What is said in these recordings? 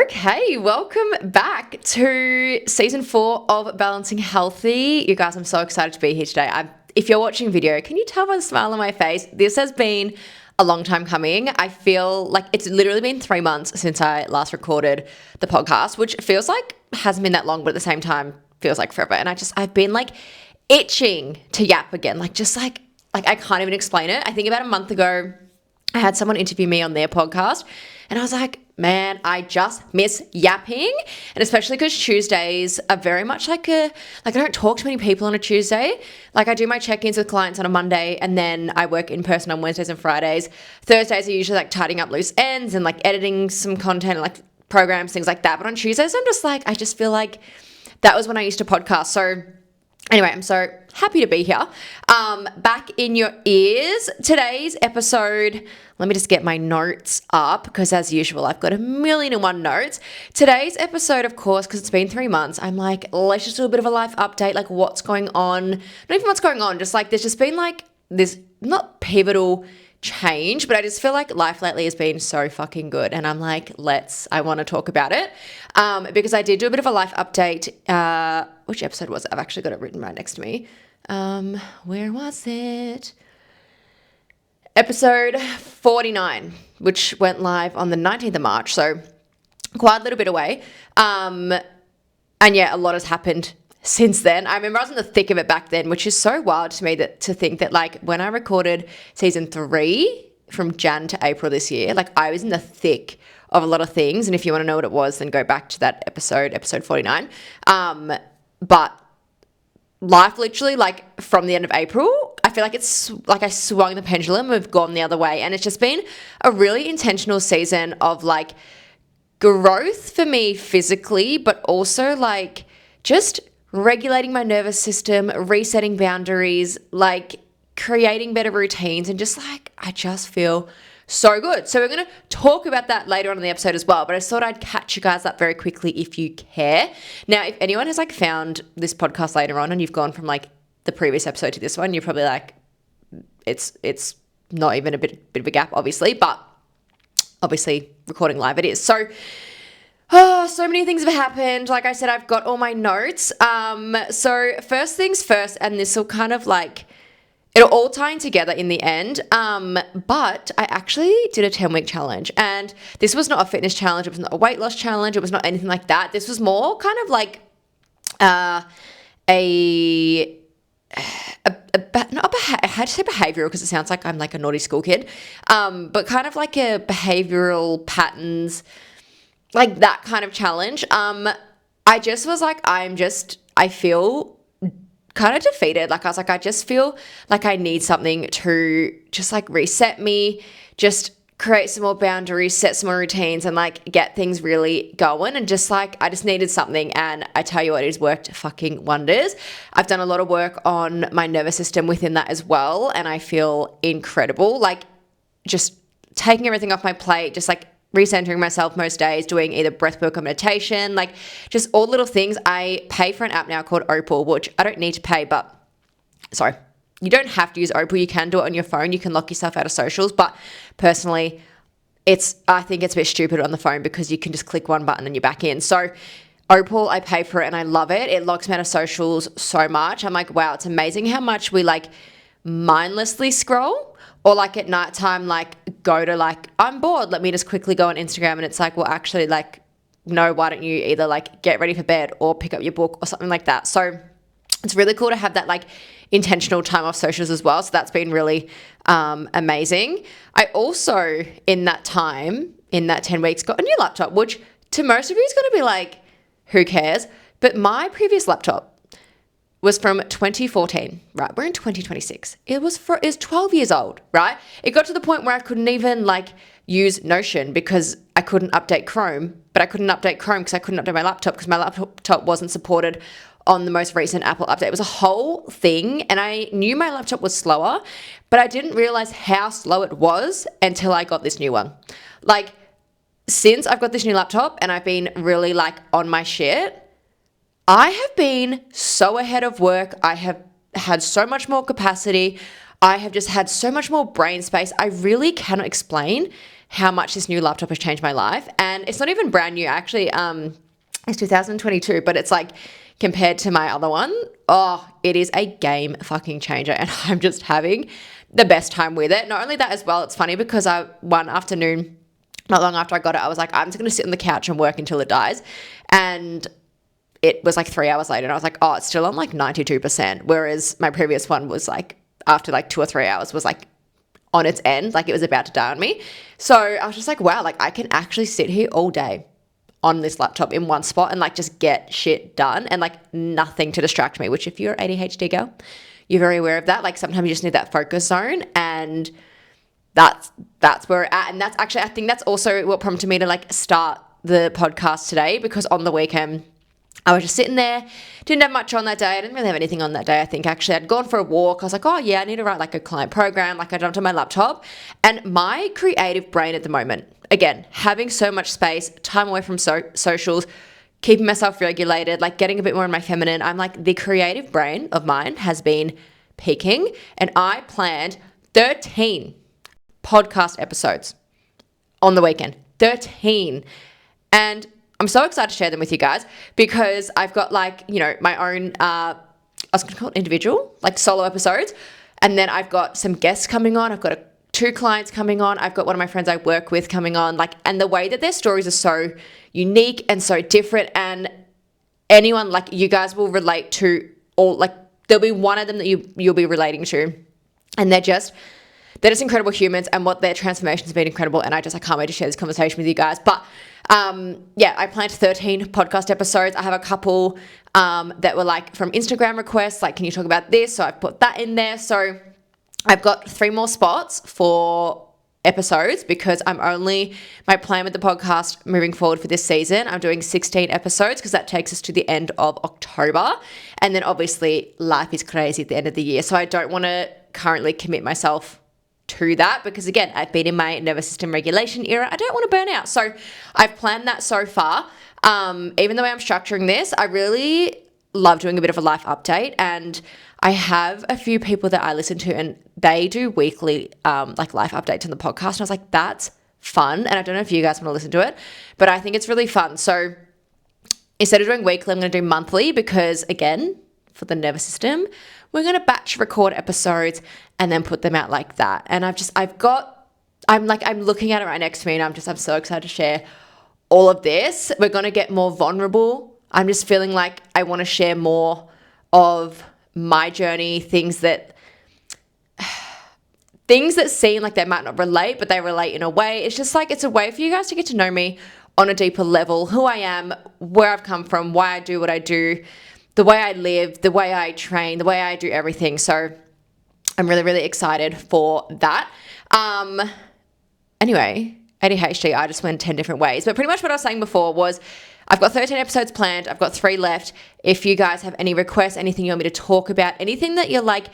Okay, welcome back to season 4 of Balancing Healthy. You guys, I'm so excited to be here today. If you're watching video, can you tell by the smile on my face? This has been a long time coming. I feel like it's literally been 3 months since I last recorded the podcast, which feels like hasn't been that long, but at the same time feels like forever. And I've been like itching to yap again, like I can't even explain it. I think about a month ago, I had someone interview me on their podcast and I was like, man, I just miss yapping. And especially because Tuesdays are very much I don't talk to many people on a Tuesday. Like I do my check-ins with clients on a Monday and then I work in person on Wednesdays and Fridays. Thursdays are usually like tidying up loose ends and like editing some content and like programs, things like that. But on Tuesdays, I just feel like that was when I used to podcast. So anyway, I'm so happy to be here. Back in your ears. Today's episode, let me just get my notes up because as usual, I've got 1,000,001 notes. Today's episode, of course, because it's been 3 months, I'm like, let's just do a bit of a life update, like what's going on. Not even what's going on, just like there's just been like this, not pivotal change, but I just feel like life lately has been so fucking good. And I'm like, I want to talk about it. Because I did do a bit of a life update. Which episode was it? I've actually got it written right next to me. Where was it? Episode 49, which went live on the 19th of March. So quite a little bit away. And yeah, a lot has happened since then. I remember I was in the thick of it back then, which is so wild to me to think that like when I recorded season 3 from Jan to April this year, like I was in the thick of a lot of things. And if you want to know what it was, then go back to that episode 49. But life literally like from the end of April, I feel like it's like I swung the pendulum, we've gone the other way. And it's just been a really intentional season of like growth for me physically, but also like just regulating my nervous system, resetting boundaries, like creating better routines, and just like I just feel so good. So we're going to talk about that later on in the episode as well, but I just thought I'd catch you guys up very quickly if you care. Now, if anyone has like found this podcast later on and you've gone from like the previous episode to this one, you're probably like, it's not even a bit of a gap, obviously, but obviously recording live it is. So many things have happened. Like I said, I've got all my notes. So first things first, and this will kind of like, it'll all tie in together in the end. But I actually did a 10-week challenge, and this was not a fitness challenge. It was not a weight loss challenge. It was not anything like that. This was more kind of like I had to say behavioral because it sounds like I'm like a naughty school kid. But kind of like a behavioral patterns, like that kind of challenge. I just was like, I feel kind of defeated. Like I was like, I just feel like I need something to just like reset me, just create some more boundaries, set some more routines, and like get things really going. And just like, I just needed something. And I tell you what, it has worked fucking wonders. I've done a lot of work on my nervous system within that as well. And I feel incredible. Like just taking everything off my plate, just like recentering myself most days, doing either breathwork or meditation, like just all little things. I pay for an app now called Opal, which I don't need to pay, but sorry, you don't have to use Opal. You can do it on your phone. You can lock yourself out of socials. But personally, I think it's a bit stupid on the phone because you can just click one button and you're back in. So Opal, I pay for it and I love it. It locks me out of socials so much. I'm like, wow, it's amazing how much we like mindlessly scroll. Or like at nighttime, like go to like, I'm bored, let me just quickly go on Instagram. And it's like, well, actually like, no, why don't you either like get ready for bed or pick up your book or something like that. So it's really cool to have that like intentional time off socials as well. So that's been really amazing. I also, in that 10 weeks, got a new laptop, which to most of you is going to be like, who cares? But my previous laptop was from 2014, right? We're in 2026. It was 12 years old, right? It got to the point where I couldn't even like use Notion because I couldn't update Chrome, but I couldn't update Chrome because I couldn't update my laptop because my laptop wasn't supported on the most recent Apple update. It was a whole thing, and I knew my laptop was slower, but I didn't realize how slow it was until I got this new one. Like since I've got this new laptop and I've been really like on my shit, I have been so ahead of work. I have had so much more capacity. I have just had so much more brain space. I really cannot explain how much this new laptop has changed my life. And it's not even brand new, actually. It's 2022, but it's like compared to my other one, oh, it is a game fucking changer. And I'm just having the best time with it. Not only that as well, it's funny because one afternoon, not long after I got it, I was like, I'm just going to sit on the couch and work until it dies. And it was like 3 hours later and I was like, oh, it's still on like 92%. Whereas my previous one was like, after like 2 or 3 hours was like on its end, like it was about to die on me. So I was just like, wow, like I can actually sit here all day on this laptop in one spot and like just get shit done and like nothing to distract me, which if you're an ADHD girl, you're very aware of that. Like sometimes you just need that focus zone, and that's where we're at. And that's actually, I think that's also what prompted me to like start the podcast today, because on the weekend I was just sitting there, didn't have much on that day. I didn't really have anything on that day. I think actually I'd gone for a walk. I was like, oh yeah, I need to write like a client program. Like I jumped on my laptop, and my creative brain at the moment, again, having so much space, time away from socials, keeping myself regulated, like getting a bit more in my feminine. I'm like, the creative brain of mine has been peaking, and I planned 13 podcast episodes on the weekend. 13. And I'm so excited to share them with you guys, because I've got like, you know, my own, I was going to call it individual, like solo episodes. And then I've got some guests coming on. I've got 2 clients coming on. I've got one of my friends I work with coming on, like, and the way that their stories are so unique and so different, and anyone, like, you guys will relate to all, like, there'll be one of them that you'll be relating to, and they're just incredible humans, and what their transformations have been incredible. And I can't wait to share this conversation with you guys. But yeah, I planned 13 podcast episodes. I have a couple that were like from Instagram requests, like, can you talk about this? So I've put that in there. So I've got 3 more spots for episodes, because my plan with the podcast moving forward for this season, I'm doing 16 episodes, because that takes us to the end of October. And then obviously life is crazy at the end of the year. So I don't want to currently commit myself to that, because again, I've been in my nervous system regulation era. I don't want to burn out. So I've planned that so far. Even the way I'm structuring this, I really love doing a bit of a life update, and I have a few people that I listen to, and they do weekly like life updates on the podcast. And I was like, that's fun. And I don't know if you guys want to listen to it, but I think it's really fun. So instead of doing weekly, I'm going to do monthly, because again, for the nervous system, we're going to batch record episodes and then put them out like that. And I'm looking at it right next to me, and I'm so excited to share all of this. We're going to get more vulnerable. I'm just feeling like I want to share more of my journey, things that seem like they might not relate, but they relate in a way. It's just like, it's a way for you guys to get to know me on a deeper level, who I am, where I've come from, why I do what I do, the way I live, the way I train, the way I do everything. So I'm really, really excited for that. Anyway, ADHD, I just went 10 different ways. But pretty much what I was saying before was, I've got 13 episodes planned. I've got 3 left. If you guys have any requests, anything you want me to talk about, anything that you're like,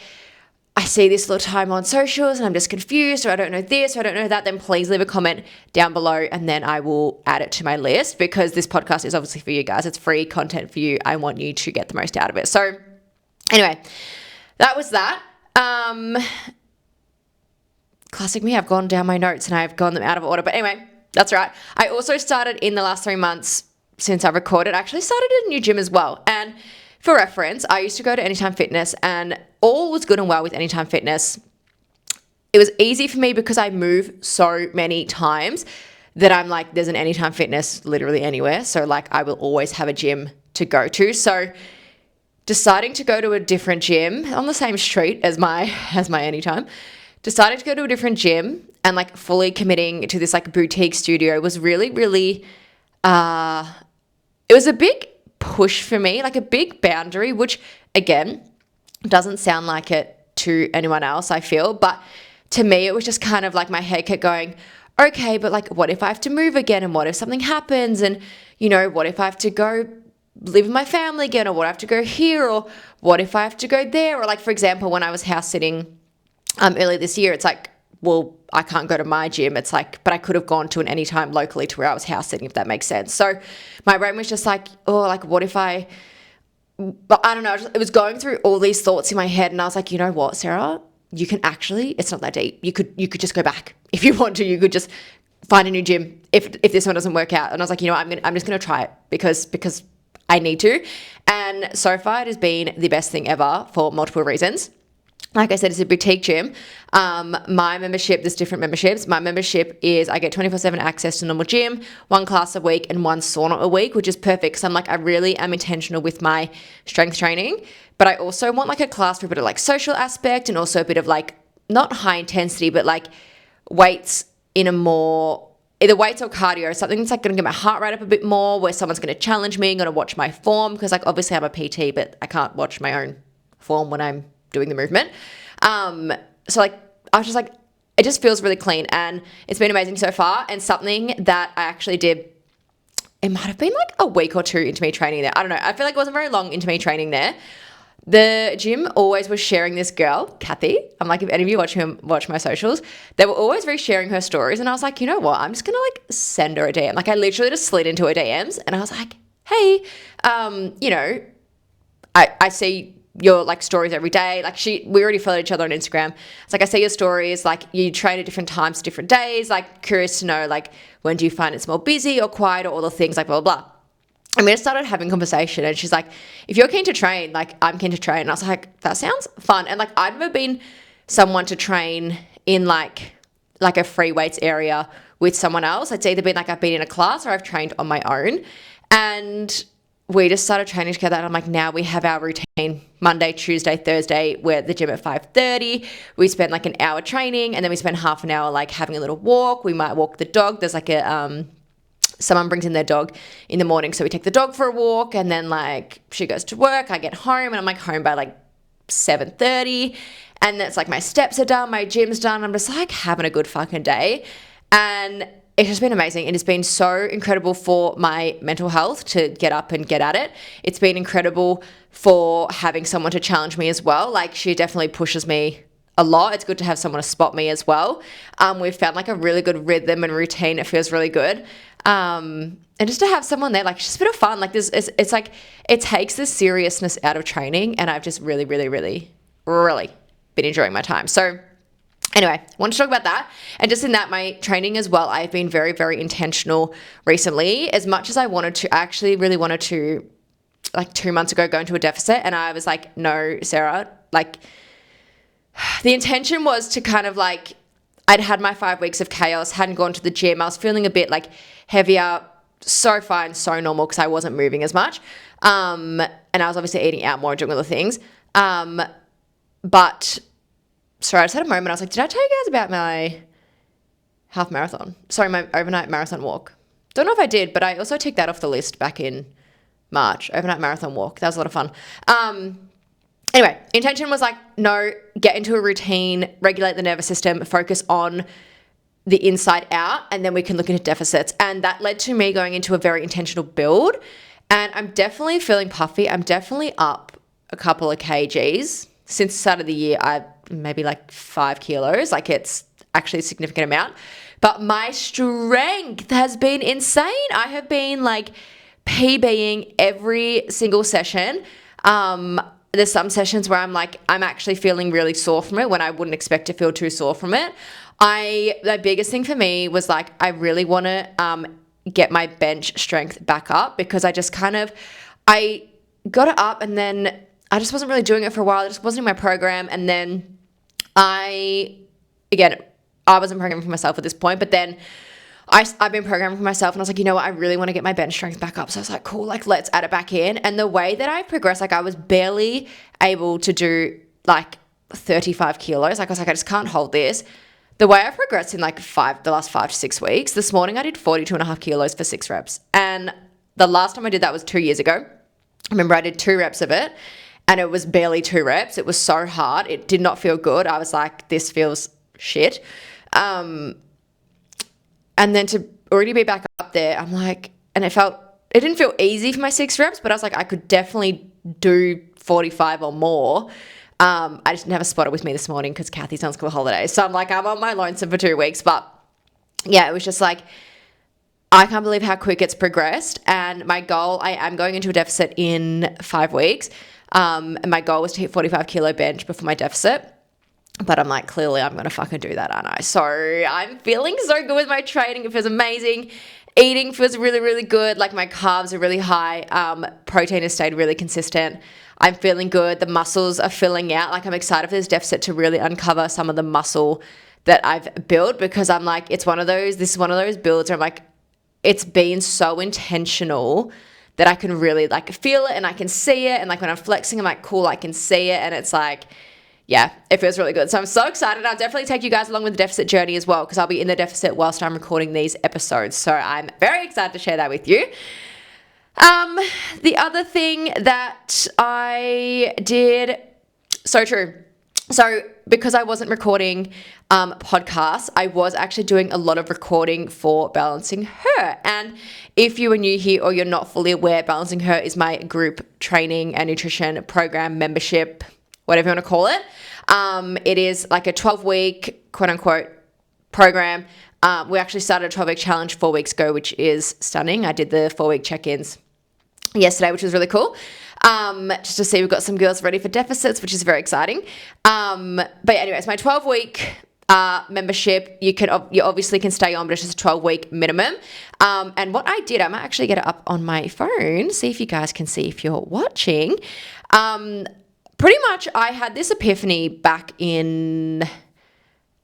I see this all the time on socials and I'm just confused, or I don't know this, or I don't know that, then please leave a comment down below, and then I will add it to my list, because this podcast is obviously for you guys. It's free content for you. I want you to get the most out of it. So anyway, that was that. Classic me, I've gone down my notes and I've gone them out of order. But anyway, that's right. I also started in the last 3 months since I recorded, I actually started a new gym as well. And for reference, I used to go to Anytime Fitness, and all was good and well with Anytime Fitness. It was easy for me because I move so many times that I'm like, there's an Anytime Fitness literally anywhere. So like, I will always have a gym to go to. So deciding to go to a different gym on the same street as my Anytime, decided to go to a different gym and like fully committing to this like boutique studio was really, really, it was a big push for me, like a big boundary, which again, doesn't sound like it to anyone else, I feel. But to me, it was just kind of like my head kept going, okay, but like, what if I have to move again? And what if something happens? And, you know, what if I have to go live with my family again? Or what if I have to go here? Or what if I have to go there? Or like, for example, when I was house sitting earlier this year, it's like, well, I can't go to my gym. It's like, but I could have gone to an Anytime locally to where I was house sitting, if that makes sense. So my brain was just like, oh, like what if but I don't know. It was going through all these thoughts in my head, and I was like, you know what, Sarah, you can actually, it's not that deep. You could just go back if you want to. You could just find a new gym if this one doesn't work out. And I was like, you know what, I'm just gonna try it because I need to. And so far it has been the best thing ever for multiple reasons. Like I said, it's a boutique gym. My membership, there's different memberships. My membership is I get 24/7 access to normal gym, 1 class a week and 1 sauna a week, which is perfect because I'm like, I really am intentional with my strength training. But I also want like a class for a bit of like social aspect and also a bit of like, not high intensity, but like weights in a more, either weights or cardio, something that's like going to get my heart rate up a bit more, where someone's going to challenge me, going to watch my form, because like obviously I'm a PT, but I can't watch my own form when I'm doing the movement. So like I was just like, it just feels really clean and it's been amazing so far. And something that I actually did, it might have been like a week or 2 into me training there. I don't know. I feel like it wasn't very long into me training there. The gym always was sharing this girl, Kathy. I'm like, if any of you watch my socials, they were always sharing her stories. And I was like, you know what? I'm just going to like send her a DM. Like I literally just slid into her DMs and I was like, hey, you know, I see your like stories every day. Like we already followed each other on Instagram. It's like, I see your stories, like you train at different times, different days, like curious to know, like, when do you find it's more busy or quiet or all the things, like blah, blah, blah. And we just started having conversation and she's like, if you're keen to train, like I'm keen to train. And I was like, that sounds fun. And like, I'd never been someone to train in like a free weights area with someone else. It's either been like I've been in a class or I've trained on my own. And we just started training together and I'm like, now we have our routine Monday, Tuesday, Thursday. We're at the gym at 5:30. We spend like an hour training and then we spend half an hour like having a little walk. We might walk the dog. There's like someone brings in their dog in the morning. So we take the dog for a walk and then like she goes to work. I get home and I'm like home by like 7:30. And it's like my steps are done, my gym's done. I'm just like having a good fucking day. And it's just been amazing. It has been so incredible for my mental health to get up and get at it. It's been incredible for having someone to challenge me as well. Like she definitely pushes me a lot. It's good to have someone to spot me as well. We've found like a really good rhythm and routine. It feels really good. And just to have someone there, like it's just a bit of fun. Like it's like, it takes the seriousness out of training and I've just really, really, really, really been enjoying my time. So anyway, I want to talk about that. And just in that, my training as well, I've been very, very intentional recently. As much as I wanted to, I actually really wanted to, like 2 months ago, go into a deficit. And I was like, no, Sarah, like the intention was to kind of like, I'd had my 5 weeks of chaos, hadn't gone to the gym. I was feeling a bit like heavier, so fine, so normal because I wasn't moving as much. And I was obviously eating out more and doing other things. But sorry, I just had a moment. I was like, did I tell you guys about my half marathon? Sorry, my overnight marathon walk. Don't know if I did, but I also ticked that off the list back in March. Overnight marathon walk. That was a lot of fun. Anyway, intention was like, no, get into a routine, regulate the nervous system, focus on the inside out, and then we can look into deficits. And that led to me going into a very intentional build. And I'm definitely feeling puffy. I'm definitely up a couple of kgs. Since the start of the year, I maybe like 5 kilos. Like it's actually a significant amount. But my strength has been insane. I have been like PBing every single session. There's some sessions where I'm actually feeling really sore from it when I wouldn't expect to feel too sore from it. The biggest thing for me was like, I really want to get my bench strength back up because I just I got it up and then I just wasn't really doing it for a while. It just wasn't in my program. And then I wasn't programming for myself at this point, but then I've been programming for myself and I was like, you know what, I really want to get my bench strength back up. So I was like, cool, like let's add it back in. And the way that I progressed, like I was barely able to do like 35 kilos. Like I was like, I just can't hold this. The way I progressed in like the last 5 to 6 weeks, this morning I did 42.5 kilos for 6 reps. And the last time I did that was 2 years ago. I remember I did 2 reps of it and it was barely 2 reps. It was so hard. It did not feel good. I was like, this feels shit. And then to already be back up there, I'm like, and it didn't feel easy for my 6 reps, but I was like, I could definitely do 45 or more. I just didn't have a spotter with me this morning because Kathy's on school holidays. So I'm like, I'm on my lonesome for 2 weeks. But yeah, it was just like, I can't believe how quick it's progressed. And my goal, I am going into a deficit in 5 weeks. And my goal was to hit 45 kilo bench before my deficit. But I'm like, clearly I'm going to fucking do that, aren't I? So I'm feeling so good with my training. It feels amazing. Eating feels really, really good. Like my carbs are really high. Protein has stayed really consistent. I'm feeling good. The muscles are filling out. Like I'm excited for this deficit to really uncover some of the muscle that I've built, because I'm like, this is one of those builds where I'm like, it's been so intentional that I can really like feel it and I can see it. And like when I'm flexing, I'm like, cool, I can see it. And it's like, yeah, it feels really good. So I'm so excited. I'll definitely take you guys along with the deficit journey as well, because I'll be in the deficit whilst I'm recording these episodes. So I'm very excited to share that with you. The other thing that I did, so true. So because I wasn't recording podcasts, I was actually doing a lot of recording for Balancing Her. And if you are new here or you're not fully aware, Balancing Her is my group training and nutrition program membership, whatever you want to call it. It is like a 12-week, quote unquote, program. We actually started a 12-week challenge 4 weeks ago, which is stunning. I did the 4-week check-ins yesterday, which was really cool. Just to see we've got some girls ready for deficits, which is very exciting. But anyways, my 12-week membership, you obviously can stay on, but it's just a 12-week minimum. And what I did, I might actually get it up on my phone, see if you guys can see if you're watching. Pretty much I had this epiphany back in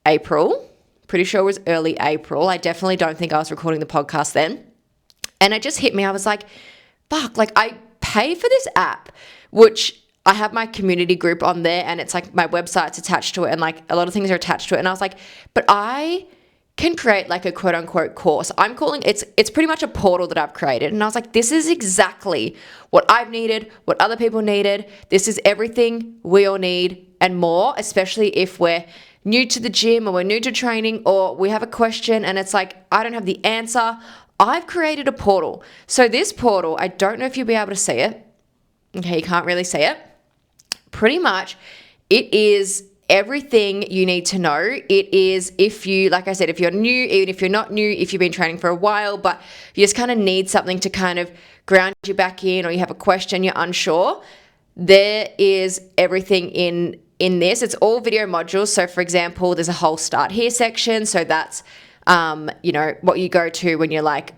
April. Pretty sure it was early April. I definitely don't think I was recording the podcast then. And it just hit me. I was like, fuck, like I pay for this app, which I have my community group on there, and it's like my website's attached to it, and like a lot of things are attached to it. And I was like, but I can create like a quote unquote course. I'm calling it's pretty much a portal that I've created. And I was like, this is exactly what I've needed, what other people needed. This is everything we all need and more, especially if we're new to the gym or we're new to training or we have a question and it's like, I don't have the answer. I've created a portal. So this portal, I don't know if you'll be able to see it. Okay, you can't really see it. Pretty much, it is everything you need to know. It is, if you, like I said, if you're new, even if you're not new, if you've been training for a while, but you just kind of need something to kind of ground you back in, or you have a question, you're unsure, there is everything in this. It's all video modules. So for example, there's a whole start here section. So that's, what you go to when you're like,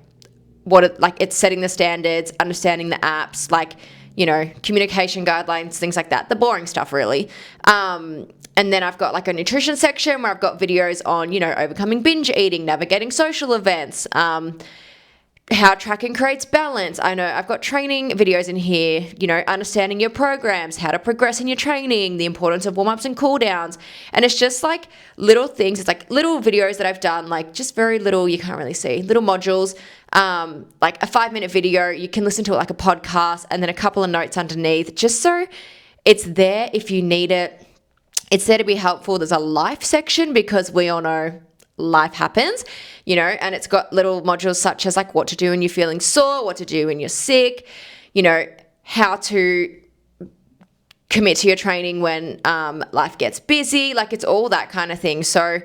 it's setting the standards, understanding the apps, communication guidelines, things like that. The boring stuff, really. And then I've got like a nutrition section where I've got videos on, overcoming binge eating, navigating social events, how tracking creates balance. I know I've got training videos in here, understanding your programs, how to progress in your training, the importance of warm-ups and cool-downs. And it's just like little things. It's like little videos that I've done, like just very little, you can't really see, little modules, like a 5-minute video. You can listen to it like a podcast, and then a couple of notes underneath, just so it's there if you need it. It's there to be helpful. There's a life section because we all know life happens, and it's got little modules such as like what to do when you're feeling sore, what to do when you're sick, how to commit to your training when life gets busy. Like it's all that kind of thing. So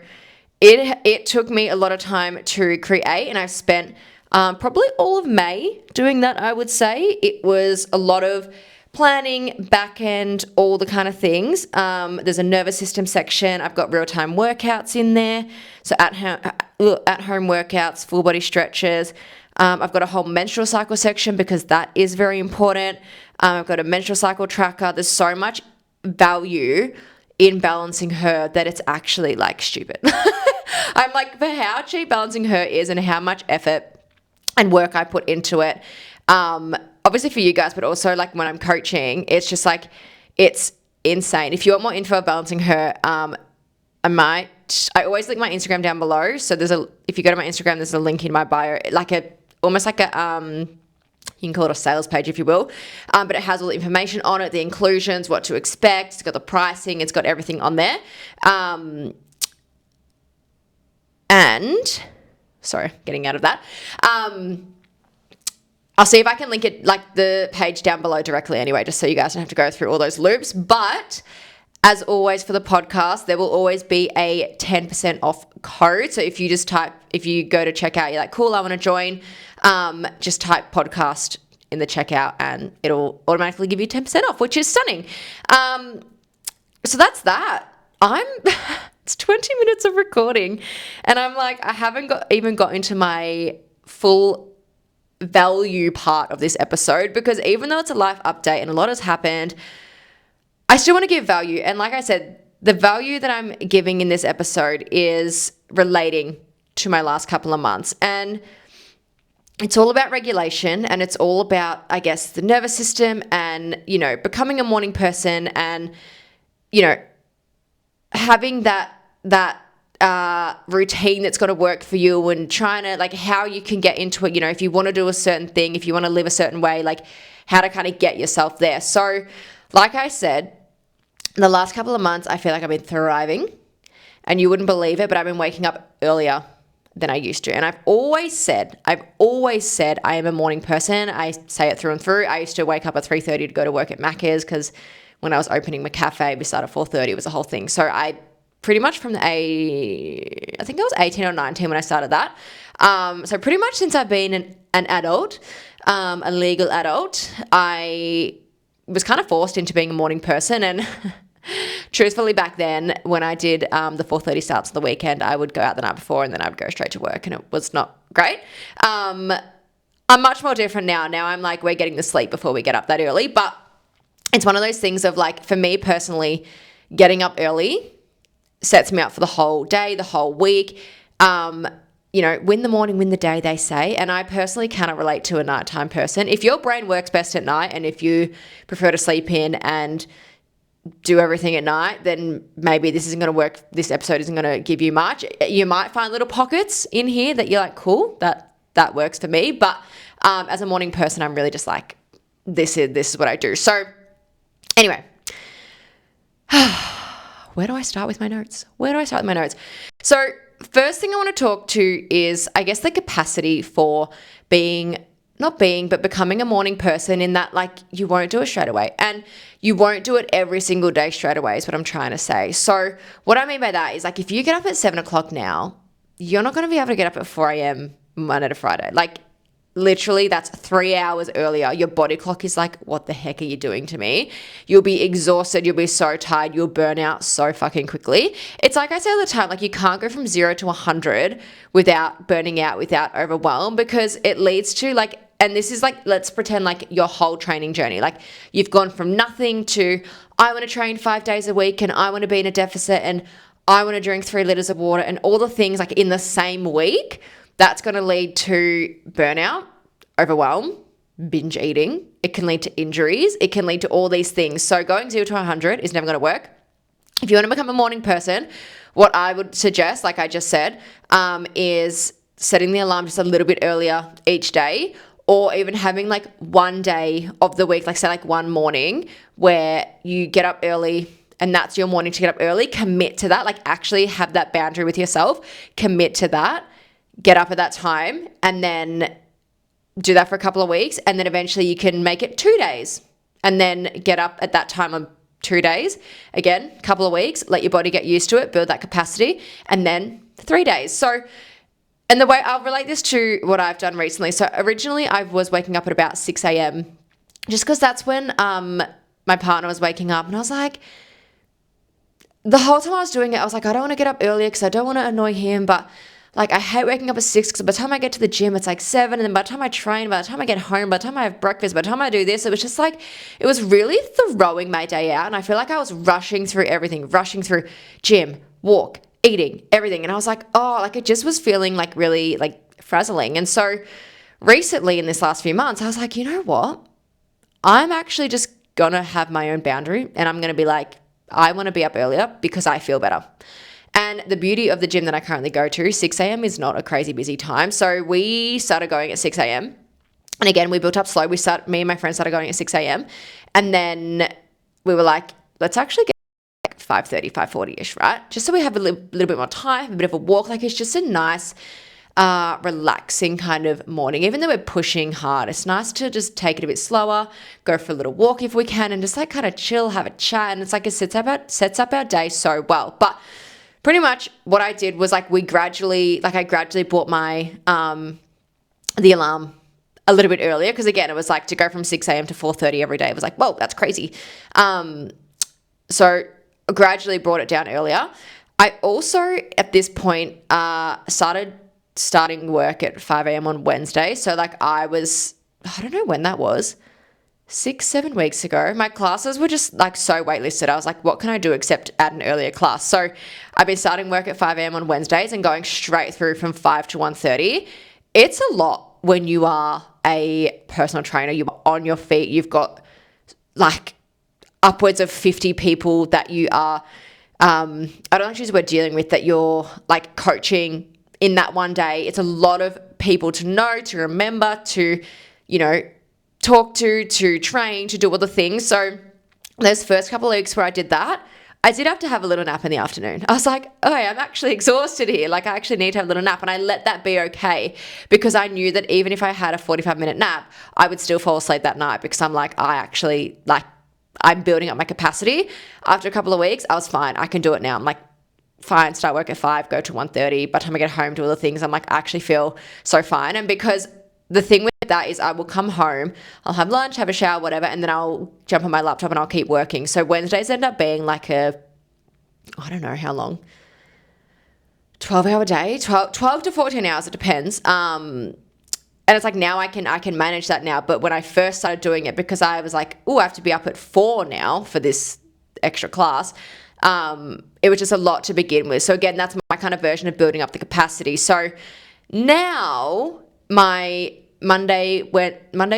it took me a lot of time to create, and I've spent probably all of May doing that, I would say. It was a lot of planning, back end, all the kind of things. There's a nervous system section. I've got real-time workouts in there. So at-home workouts, full body stretches. I've got a whole menstrual cycle section because that is very important. I've got a menstrual cycle tracker. There's so much value in Balancing Her that it's actually like stupid. I'm like, for how cheap Balancing Her is and how much effort and work I put into it. Obviously for you guys, but also like when I'm coaching, it's just like, it's insane. If you want more info about Balancing Her, I always link my Instagram down below. So if you go to my Instagram, there's a link in my bio, almost like a, you can call it a sales page if you will. But it has all the information on it, the inclusions, what to expect. It's got the pricing, it's got everything on there. And sorry, getting out of that. I'll see if I can link it, like the page down below directly anyway, just so you guys don't have to go through all those loops. But as always for the podcast, there will always be a 10% off code. So if you go to checkout, you're like, cool, I want to join, just type podcast in the checkout and it'll automatically give you 10% off, which is stunning. So that's that. it's 20 minutes of recording, and I'm like, I haven't even got into my full value part of this episode, because even though it's a life update and a lot has happened, I still want to give value. And like I said, the value that I'm giving in this episode is relating to my last couple of months. And it's all about regulation, and it's all about, I guess, the nervous system and, becoming a morning person and, having that routine that's got to work for you, and trying to, like, how you can get into it, if you want to do a certain thing, if you want to live a certain way, like how to kind of get yourself there. So like I said, the last couple of months, I feel like I've been thriving, and you wouldn't believe it, but I've been waking up earlier than I used to. And I've always said I am a morning person. I say it through and through. I used to wake up at 3:30 to go to work at Macca's, because when I was opening my cafe, we started at 4:30. It was a whole thing. So I pretty much I think I was 18 or 19 when I started that. So pretty much since I've been an adult, a legal adult, I was kind of forced into being a morning person. And truthfully, back then, when I did the 4:30 starts on the weekend, I would go out the night before, and then I would go straight to work, and it was not great. I'm much more different now. Now I'm like, we're getting the sleep before we get up that early. But it's one of those things of, like, for me personally, getting up early sets me up for the whole day, the whole week. Win the morning, win the day, they say. And I personally cannot relate to a nighttime person. If your brain works best at night, and if you prefer to sleep in and do everything at night, then maybe this isn't going to work. This episode isn't going to give you much. You might find little pockets in here that you're like, cool, that works for me. But as a morning person, I'm really just like, this is what I do. So anyway, where do I start with my notes? So first thing I want to talk to is, I guess, the capacity for becoming a morning person, in that, like, you won't do it straight away, and you won't do it every single day straight away, is what I'm trying to say. So what I mean by that is, like, if you get up at 7 o'clock now, you're not going to be able to get up at 4 a.m. Monday to Friday. Like, literally, that's 3 hours earlier. Your body clock is like, what the heck are you doing to me? You'll be exhausted. You'll be so tired. You'll burn out so fucking quickly. It's like I say all the time, like, you can't go from 0 to 100 without burning out, without overwhelm, because it leads to, like, and this is like, let's pretend like your whole training journey. Like, you've gone from nothing to, I want to train 5 days a week, and I want to be in a deficit, and I want to drink 3 liters of water, and all the things, like, in the same week. That's going to lead to burnout, overwhelm, binge eating. It can lead to injuries. It can lead to all these things. So going 0 to 100 is never going to work. If you want to become a morning person, what I would suggest, like I just said, is setting the alarm just a little bit earlier each day, or even having, like, one day of the week, like, say, like, one morning where you get up early, and that's your morning to get up early. Commit to that. Like, actually have that boundary with yourself. Commit to that. Get up at that time, and then do that for a couple of weeks, and then eventually you can make it 2 days, and then get up at that time on 2 days. Again, a couple of weeks, let your body get used to it, build that capacity, and then 3 days. So, and the way I'll relate this to what I've done recently. So originally I was waking up at about 6 a.m. just because that's when my partner was waking up, and I was like, the whole time I was doing it, I was like, I don't want to get up earlier because I don't want to annoy him, but, like, I hate waking up at 6, because by the time I get to the gym, it's like 7. And then by the time I train, by the time I get home, by the time I have breakfast, by the time I do this, it was just like, it was really throwing my day out. And I feel like I was rushing through everything, rushing through gym, walk, eating, everything. And I was like, oh, like, it just was feeling like really, like, frazzling. And so recently, in this last few months, I was like, you know what? I'm actually just going to have my own boundary, and I'm going to be like, I want to be up earlier because I feel better. And the beauty of the gym that I currently go to, 6 a.m. is not a crazy busy time. So we started going at 6 a.m. And again, we built up slow. Me and my friends started going at 6 a.m. And then we were like, let's actually get like 5:30, 5:40-ish, right? Just so we have a little bit more time, a bit of a walk. Like, it's just a nice, relaxing kind of morning. Even though we're pushing hard, it's nice to just take it a bit slower, go for a little walk if we can, and just, like, kind of chill, have a chat. And it's like, it sets up our day so well. But pretty much what I did was, like, I gradually brought my, the alarm a little bit earlier, because again, it was like, to go from 6 a.m. to 4:30 every day, it was like, whoa, that's crazy. So gradually brought it down earlier. I also, at this point, starting work at 5 a.m. on Wednesday. So like I don't know when that was, 6-7 weeks ago. My classes were just like so waitlisted. I was like, what can I do except add an earlier class? So I've been starting work at 5 a.m. on Wednesdays and going straight through from 5 to 1:30. It's a lot when you are a personal trainer. You're on your feet. You've got like upwards of 50 people that you are, I don't like to use the word dealing with, that you're like coaching in that one day. It's a lot of people to know, to remember, to, talk to train, to do all the things. So those first couple of weeks where I did that, I did have to have a little nap in the afternoon. I was like, oh, I'm actually exhausted here. Like I actually need to have a little nap. And I let that be okay because I knew that even if I had a 45-minute nap, I would still fall asleep that night because I'm like, I'm building up my capacity. After a couple of weeks, I was fine. I can do it now. I'm like, fine, start work at 5, go to 1:30. By the time I get home, do all the things, I'm like, I actually feel so fine. And because the thing with that is I will come home, I'll have lunch, have a shower, whatever, and then I'll jump on my laptop and I'll keep working. So Wednesdays end up being like I don't know how long, 12-hour day, 12 to 14 hours, it depends. And it's like now I can manage that now. But when I first started doing it, because I was like, oh, I have to be up at 4 now for this extra class, it was just a lot to begin with. So again, that's my kind of version of building up the capacity. So now my Monday,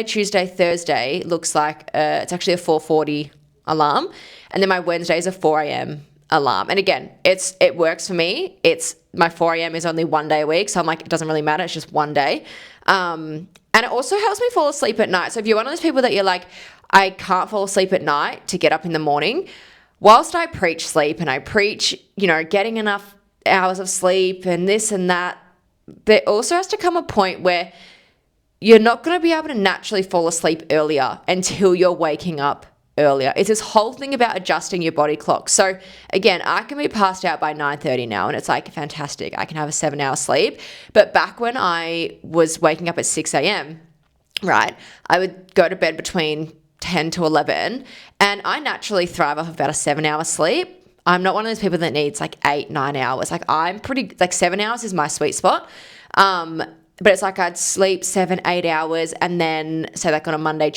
Tuesday, Thursday looks like it's actually a 4:40 alarm, and then my Wednesday is a 4 a.m. alarm. And again, it works for me. My 4 a.m. is only one day a week, so I'm like, it doesn't really matter. It's just one day, and it also helps me fall asleep at night. So if you're one of those people that you're like, I can't fall asleep at night to get up in the morning, whilst I preach sleep and I preach, getting enough hours of sleep and this and that, there also has to come a point where you're not going to be able to naturally fall asleep earlier until you're waking up earlier. It's this whole thing about adjusting your body clock. So again, I can be passed out by 9:30 now and it's like fantastic. I can have a 7-hour sleep. But back when I was waking up at 6 a.m., right, I would go to bed between 10 to 11 and I naturally thrive off about a 7-hour sleep. I'm not one of those people that needs like 8-9 hours. Like I'm pretty, like 7 hours is my sweet spot. But it's like I'd sleep 7-8 hours and then say like on a Monday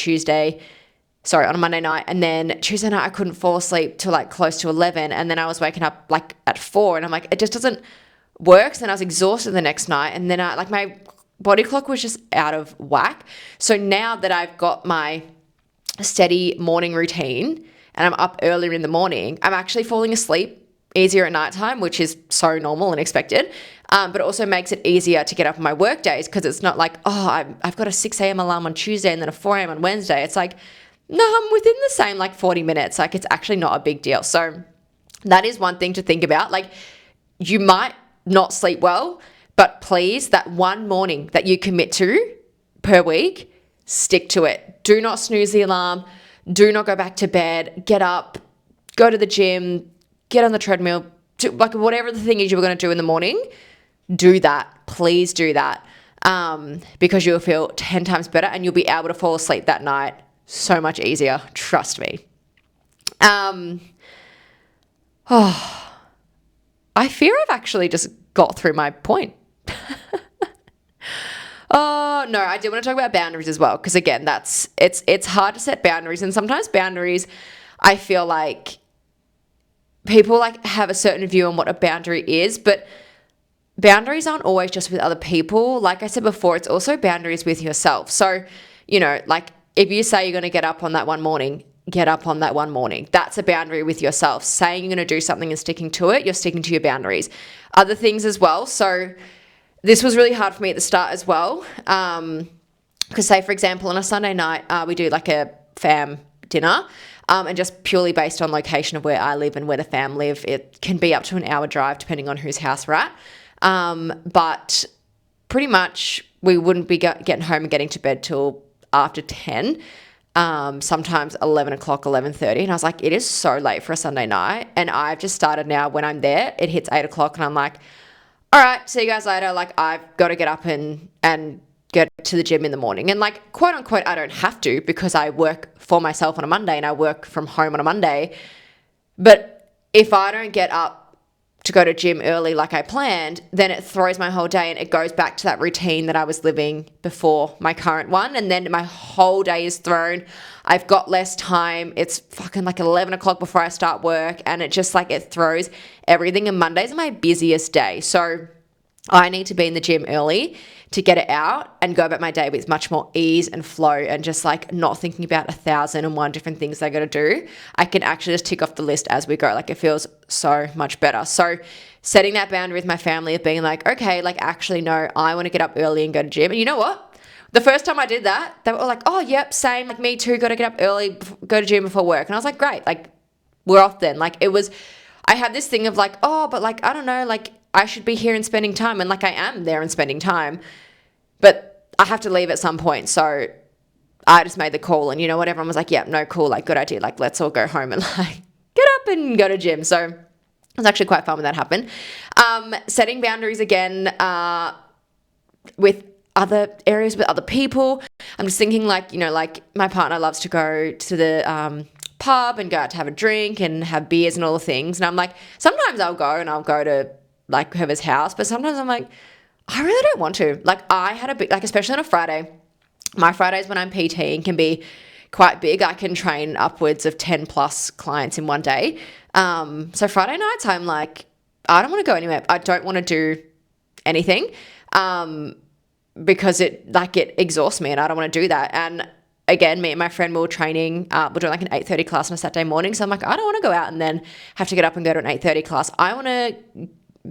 night, and then Tuesday night I couldn't fall asleep till like close to 11, and then I was waking up like at 4 and I'm like, it just doesn't work. So then I was exhausted the next night and then my body clock was just out of whack. So now that I've got my steady morning routine and I'm up earlier in the morning, I'm actually falling asleep easier at nighttime, which is so normal and expected. But it also makes it easier to get up on my work days because it's not like, I've got a 6 a.m. alarm on Tuesday and then a 4 a.m. on Wednesday. It's like, no, I'm within the same like 40 minutes. Like it's actually not a big deal. So that is one thing to think about. Like you might not sleep well, but please, that one morning that you commit to per week, stick to it. Do not snooze the alarm. Do not go back to bed. Get up, go to the gym, get on the treadmill, like whatever the thing is you were going to do in the morning, do that. Please do that because you'll feel 10 times better and you'll be able to fall asleep that night so much easier. Trust me. I fear I've actually just got through my point. Oh, no, I do want to talk about boundaries as well because, again, it's hard to set boundaries, and sometimes boundaries, I feel like people like have a certain view on what a boundary is, but boundaries aren't always just with other people. Like I said before, it's also boundaries with yourself. So, like if you say you're going to get up on that one morning, get up on that one morning. That's a boundary with yourself. Saying you're going to do something and sticking to it, you're sticking to your boundaries. Other things as well. So this was really hard for me at the start as well. Because say, for example, on a Sunday night, we do like a fam dinner. And just purely based on location of where I live and where the fam live, it can be up to an hour drive depending on whose house we're at. But pretty much we wouldn't be getting home and getting to bed till after 10, sometimes 11 o'clock, 11:30. And I was like, it is so late for a Sunday night. And I've just started now when I'm there, it hits 8 o'clock and I'm like, all right, see you guys later. Like I've got to get up and get to the gym in the morning. And like, quote unquote, I don't have to because I work for myself on a Monday and I work from home on a Monday. But if I don't get up to go to gym early like I planned, then it throws my whole day and it goes back to that routine that I was living before my current one. And then my whole day is thrown. I've got less time. It's fucking like 11 o'clock before I start work. And it just like, it throws everything. And Mondays are my busiest day. So I need to be in the gym early to get it out and go about my day with much more ease and flow and just like not thinking about 1,001 different things I got to do. I can actually just tick off the list as we go. Like it feels so much better. So setting that boundary with my family of being like, okay, like actually no, I want to get up early and go to gym. And you know what? The first time I did that, they were all like, oh, yep, same. Like me too, got to get up early, go to gym before work. And I was like, great. Like we're off then. Like it was, I had this thing of like, oh, but like, I don't know, like I should be here and spending time. And like I am there and spending time. But I have to leave at some point. So I just made the call. And you know what? Everyone was like, yeah, no, cool. Like good idea. Like let's all go home and like get up and go to gym. So it was actually quite fun when that happened. Setting boundaries again with other areas, with other people. I'm just thinking like, you know, like my partner loves to go to the pub and go out to have a drink and have beers and all the things. And I'm like, sometimes I'll go and I'll go to like whoever's house. But sometimes I'm like, I really don't want to. Like I had a big, like especially on a Friday, my Fridays when I'm PTing can be quite big. I can train upwards of 10 plus clients in one day. So Friday nights I'm like, I don't want to go anywhere. I don't want to do anything because it exhausts me and I don't want to do that. And again, me and my friend were training, we're doing like an 8:30 class on a Saturday morning. So I'm like, I don't want to go out and then have to get up and go to an 8:30 class. I want to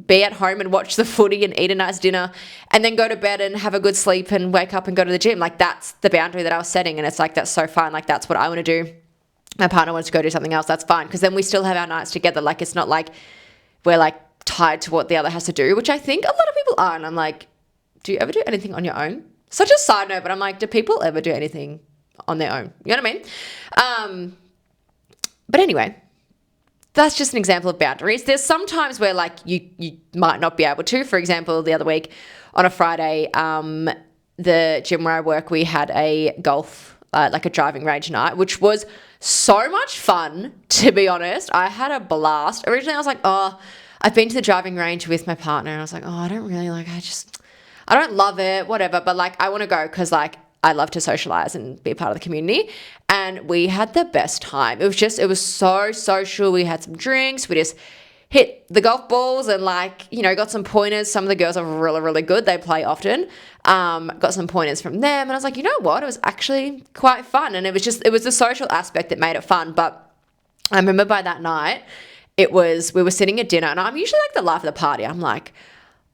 be at home and watch the footy and eat a nice dinner and then go to bed and have a good sleep and wake up and go to the gym. Like that's the boundary that I was setting. And it's like, that's so fine. Like that's what I want to do. My partner wants to go do something else. That's fine. Because then we still have our nights together. Like it's not like we're like tied to what the other has to do, which I think a lot of people are. And I'm like, do you ever do anything on your own? Such a side note, but I'm like, do people ever do anything on their own? You know what I mean? But anyway, that's just an example of boundaries. There's some times where like you might not be able to. For example, the other week on a Friday, the gym where I work, we had a golf, like a driving range night, which was so much fun, to be honest. I had a blast. Originally, I was like, oh, I've been to the driving range with my partner. And I was like, oh, I don't love it, whatever. But like, I want to go because like, I love to socialize and be a part of the community. And we had the best time. It was so social. We had some drinks. We just hit the golf balls and like, you know, got some pointers. Some of the girls are really, really good. They play often. Got some pointers from them. And I was like, you know what? It was actually quite fun. And it was the social aspect that made it fun. But I remember by that night, we were sitting at dinner and I'm usually like the life of the party. I'm like,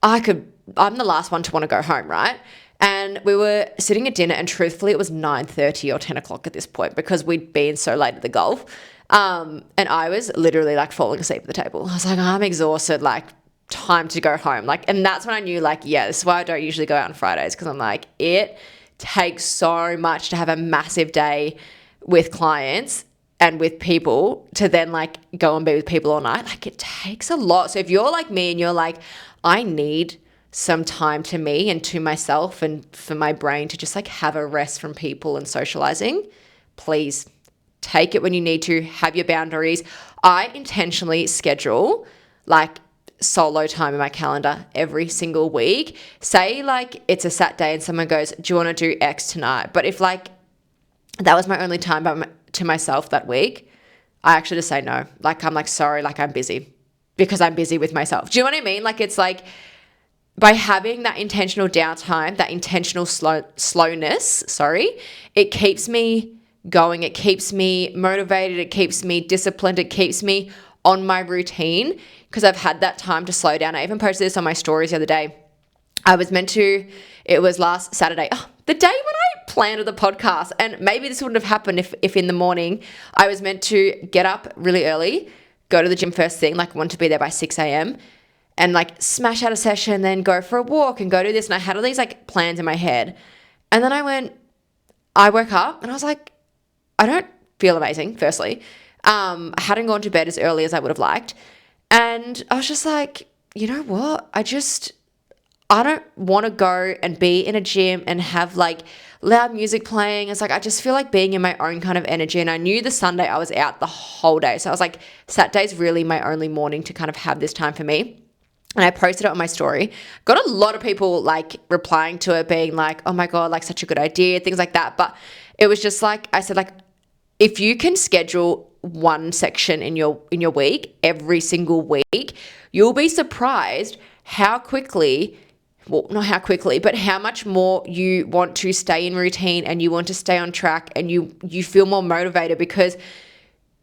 I'm the last one to want to go home, right? And we were sitting at dinner and truthfully it was 9:30 or 10 o'clock at this point because we'd been so late at the golf. And I was literally like falling asleep at the table. I was like, I'm exhausted, like time to go home. Like, and that's when I knew like, yeah, this is why I don't usually go out on Fridays because I'm like, it takes so much to have a massive day with clients and with people to then like go and be with people all night. Like it takes a lot. So if you're like me and you're like, I need some time to me and to myself and for my brain to just like have a rest from people and socializing, please take it when you need to, have your boundaries. I intentionally schedule like solo time in my calendar every single week. Say like it's a Saturday and someone goes, do you want to do X tonight? But if like that was my only time to myself that week, I actually just say no. Like I'm like, sorry, like I'm busy because I'm busy with myself. Do you know what I mean? Like it's like, by having that intentional downtime, that intentional slowness, it keeps me going. It keeps me motivated. It keeps me disciplined. It keeps me on my routine because I've had that time to slow down. I even posted this on my stories the other day. It was last Saturday, the day when I planned the podcast. And maybe this wouldn't have happened if in the morning I was meant to get up really early, go to the gym first thing, like want to be there by 6 a.m., and like smash out a session, then go for a walk and go do this. And I had all these like plans in my head. And then I woke up and I was like, I don't feel amazing, firstly. I hadn't gone to bed as early as I would have liked. And I was just like, you know what? I don't want to go and be in a gym and have like loud music playing. It's like, I just feel like being in my own kind of energy. And I knew the Sunday I was out the whole day. So I was like, Saturday's really my only morning to kind of have this time for me. And I posted it on my story. Got a lot of people like replying to it being like, oh my God, like such a good idea, things like that. But it was just like, I said, like, if you can schedule one section in your week every single week, you'll be surprised how quickly, well, not how quickly, but how much more you want to stay in routine and you want to stay on track and you feel more motivated because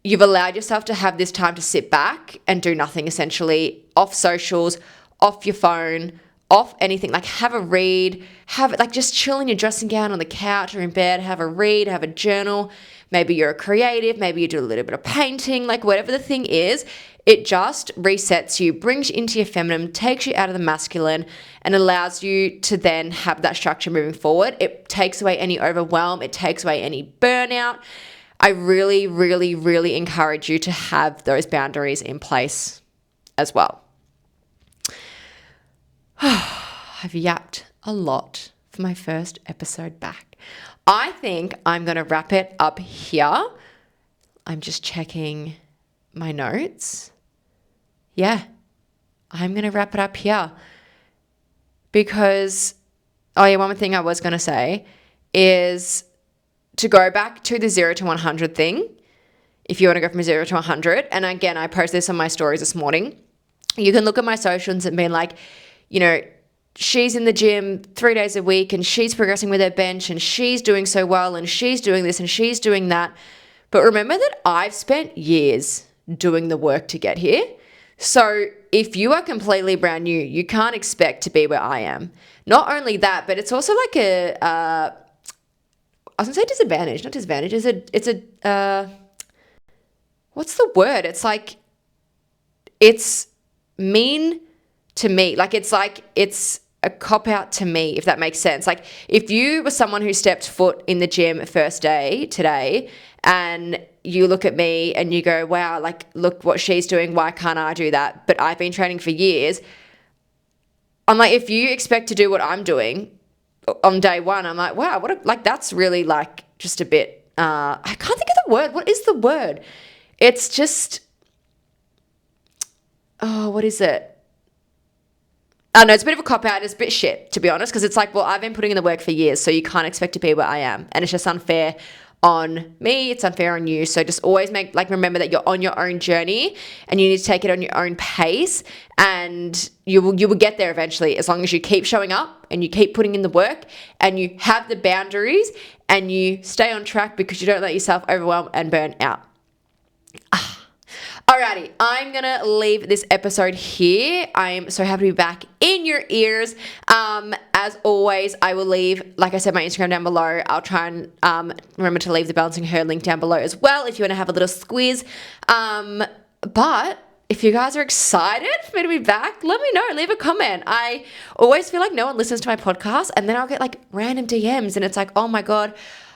you've allowed yourself to have this time to sit back and do nothing, essentially, off socials, off your phone, off anything. Like have a read, have it like just chill in your dressing gown on the couch or in bed, have a read, have a journal. Maybe you're a creative, maybe you do a little bit of painting, like whatever the thing is, it just resets you, brings you into your feminine, takes you out of the masculine and allows you to then have that structure moving forward. It takes away any overwhelm, it takes away any burnout. I really, really, really encourage you to have those boundaries in place as well. I've yapped a lot for my first episode back. I think I'm going to wrap it up here. I'm just checking my notes. Yeah, I'm going to wrap it up here because, oh yeah, one more thing I was going to say is to go back to the 0 to 100 thing, if you want to go from 0 to 100, and again, I posted this on my stories this morning, you can look at my socials and be like, you know, she's in the gym 3 days a week and she's progressing with her bench and she's doing so well and she's doing this and she's doing that. But remember that I've spent years doing the work to get here. So if you are completely brand new, you can't expect to be where I am. Not only that, but it's also like I was gonna say disadvantage, not disadvantage. It's a what's the word? It's like, it's mean to me. Like it's a cop out to me, if that makes sense. Like if you were someone who stepped foot in the gym first day today and you look at me and you go, wow, like look what she's doing. Why can't I do that? But I've been training for years. I'm like, if you expect to do what I'm doing on day one, I'm like, wow, like that's really like just a bit, I can't think of the word. What is the word? It's just, oh, what is it? I don't know, it's a bit of a cop-out. It's a bit shit, to be honest, because it's like, well, I've been putting in the work for years, so you can't expect to be where I am. And it's just unfair on me. It's unfair on you. So just always remember that you're on your own journey and you need to take it on your own pace and you will get there eventually as long as you keep showing up and you keep putting in the work and you have the boundaries and you stay on track because you don't let yourself overwhelm and burn out. Alrighty, I'm going to leave this episode here. I'm so happy to be back in your ears. As always, I will leave, like I said, my Instagram down below. I'll try and remember to leave the Balancing Her link down below as well if you want to have a little squiz. But if you guys are excited for me to be back, let me know. Leave a comment. I always feel like no one listens to my podcast and then I'll get like random DMs and it's like, oh my God,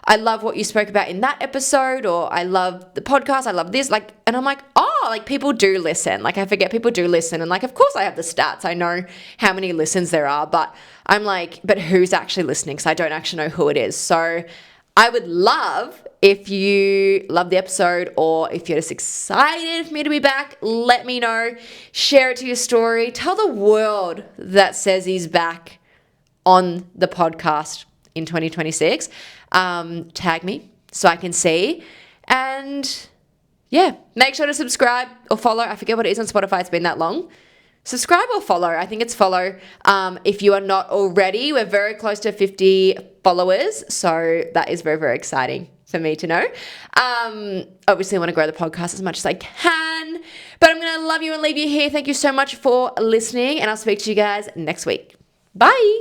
I love what you spoke about in that episode, or I love the podcast, I love this, like, and I'm like, oh, like people do listen. Like I forget people do listen. And like, of course I have the stats. I know how many listens there are, but I'm like, but who's actually listening? Because I don't actually know who it is. So I would love if you love the episode or if you're just excited for me to be back, let me know. Share it to your story. Tell the world that says he's back on the podcast in 2026. Tag me so I can see. And yeah, make sure to subscribe or follow. I forget what it is on Spotify. It's been that long. Subscribe or follow. I think it's follow. If you are not already, we're very close to 50 followers. So that is very, very exciting for me to know. Obviously I want to grow the podcast as much as I can, but I'm going to love you and leave you here. Thank you so much for listening and I'll speak to you guys next week. Bye.